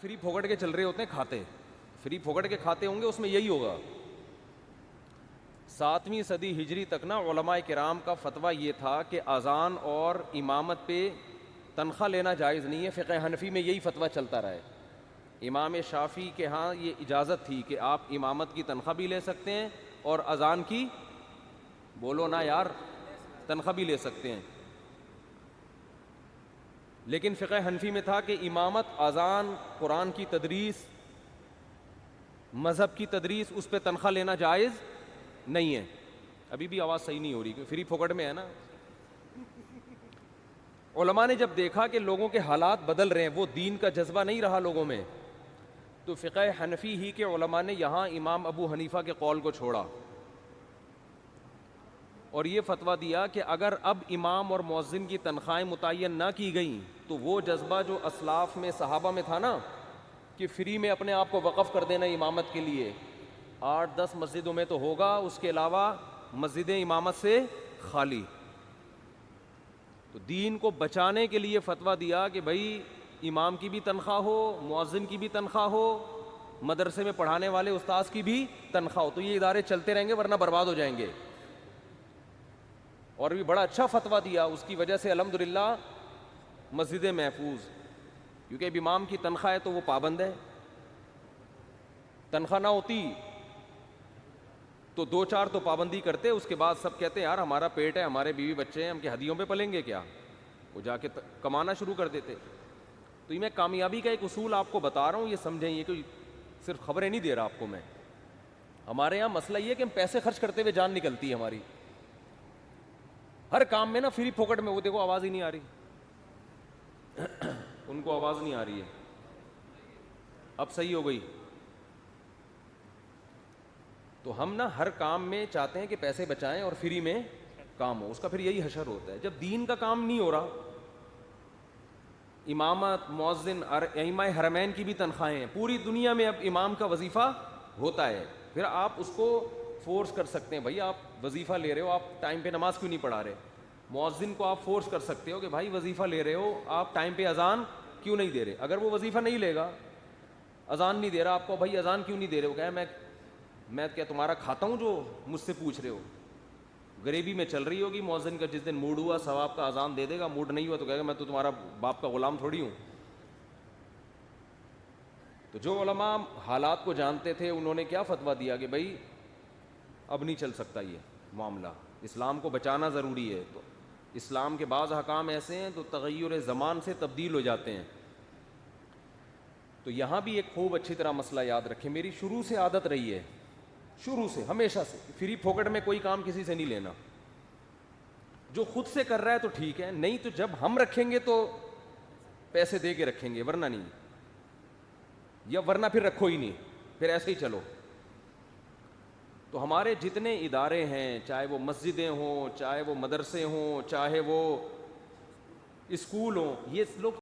Free پھوکٹ کے چل رہے ہوتے ہیں کھاتے, فری پھوکٹ کے کھاتے ہوں گے, اس میں یہی ہوگا. 7ویں صدی ہجری تک نا علماء کرام کا فتویٰ یہ تھا کہ اذان اور امامت پہ تنخواہ لینا جائز نہیں ہے. فقہ حنفی میں یہی فتویٰ چلتا رہا ہے. امام شافعی کے ہاں یہ اجازت تھی کہ آپ امامت کی تنخواہ بھی لے سکتے ہیں اور اذان کی, بولو نا یار, تنخواہ بھی لے سکتے ہیں. لیکن فقہ حنفی میں تھا کہ امامت, اذان, قرآن کی تدریس, مذہب کی تدریس, اس پہ تنخواہ لینا جائز نہیں ہے. ابھی بھی آواز صحیح نہیں ہو رہی کہ فری پھوکٹ میں ہے نا. علماء نے جب دیکھا کہ لوگوں کے حالات بدل رہے ہیں, وہ دین کا جذبہ نہیں رہا لوگوں میں, تو فقہ حنفی ہی کے علماء نے یہاں امام ابو حنیفہ کے قول کو چھوڑا اور یہ فتویٰ دیا کہ اگر اب امام اور مؤذن کی تنخواہیں متعین نہ کی گئیں تو وہ جذبہ جو اسلاف میں, صحابہ میں تھا نا, کہ فری میں اپنے آپ کو وقف کر دینا امامت کے لیے, 8-10 مسجدوں میں تو ہوگا, اس کے علاوہ مسجدیں امامت سے خالی. تو دین کو بچانے کے لیے فتویٰ دیا کہ بھائی امام کی بھی تنخواہ ہو, مؤذن کی بھی تنخواہ ہو, مدرسے میں پڑھانے والے استاذ کی بھی تنخواہ ہو. تو یہ ادارے چلتے رہیں گے ورنہ برباد ہو جائیں گے. اور بھی بڑا اچھا فتویٰ دیا, اس کی وجہ سے الحمدللہ مسجدیں محفوظ, کیونکہ اب امام کی تنخواہ ہے تو وہ پابند ہے. تنخواہ نہ ہوتی تو 2-4 تو پابندی کرتے, اس کے بعد سب کہتے ہیں یار ہمارا پیٹ ہے, ہمارے بیوی بچے ہیں, ہم کے ہدیوں پہ پلیں گے کیا, وہ جا کے کمانا شروع کر دیتے. تو یہ میں کامیابی کا ایک اصول آپ کو بتا رہا ہوں, یہ سمجھیں, یہ کوئی صرف خبریں نہیں دے رہا آپ کو میں. ہمارے یہاں مسئلہ یہ ہے کہ ہم پیسے خرچ کرتے ہوئے جان نکلتی ہے ہماری ہر کام میں نا, فری پھوکٹ میں. وہ دیکھو آواز ہی نہیں آ رہی, ان کو آواز نہیں آ رہی ہے, اب صحیح ہو گئی. تو ہم نا ہر کام میں چاہتے ہیں کہ پیسے بچائیں اور فری میں کام ہو, اس کا پھر یہی حشر ہوتا ہے. جب دین کا کام نہیں ہو رہا, امامت, مؤذن, ائمہ حرمین کی بھی تنخواہیں ہیں, پوری دنیا میں اب امام کا وظیفہ ہوتا ہے, پھر آپ اس کو فورس کر سکتے ہیں, بھائی آپ وظیفہ لے رہے ہو, آپ ٹائم پہ نماز کیوں نہیں پڑھا رہے. مؤذن کو آپ فورس کر سکتے ہو کہ بھائی وظیفہ لے رہے ہو, آپ ٹائم پہ اذان کیوں نہیں دے رہے. اگر وہ وظیفہ نہیں لے گا, اذان نہیں دے رہا, آپ کو بھائی اذان کیوں نہیں دے رہے ہو, کہے میں کیا تمہارا کھاتا ہوں جو مجھ سے پوچھ رہے ہو. غریبی میں چل رہی ہوگی, مؤذن کا جس دن موڈ ہوا ثواب کا اذان دے دے گا, موڈ نہیں ہوا تو کہے گا میں تو تمہارا باپ کا غلام تھوڑی ہوں. تو جو علماء حالات کو جانتے تھے انہوں نے کیا فتویٰ دیا کہ بھائی اب نہیں چل سکتا یہ معاملہ, اسلام کو بچانا ضروری ہے. تو اسلام کے بعض احکام ایسے ہیں تو تغیر زمان سے تبدیل ہو جاتے ہیں. تو یہاں بھی ایک خوب اچھی طرح مسئلہ یاد رکھیں, میری شروع سے عادت رہی ہے, شروع سے ہمیشہ سے, فری پھوکٹ میں کوئی کام کسی سے نہیں لینا. جو خود سے کر رہا ہے تو ٹھیک ہے, نہیں تو جب ہم رکھیں گے تو پیسے دے کے رکھیں گے, ورنہ نہیں, یا ورنہ پھر رکھو ہی نہیں, پھر ایسے ہی چلو. تو ہمارے جتنے ادارے ہیں, چاہے وہ مسجدیں ہوں, چاہے وہ مدرسے ہوں, چاہے وہ اسکول ہوں, یہ لوگ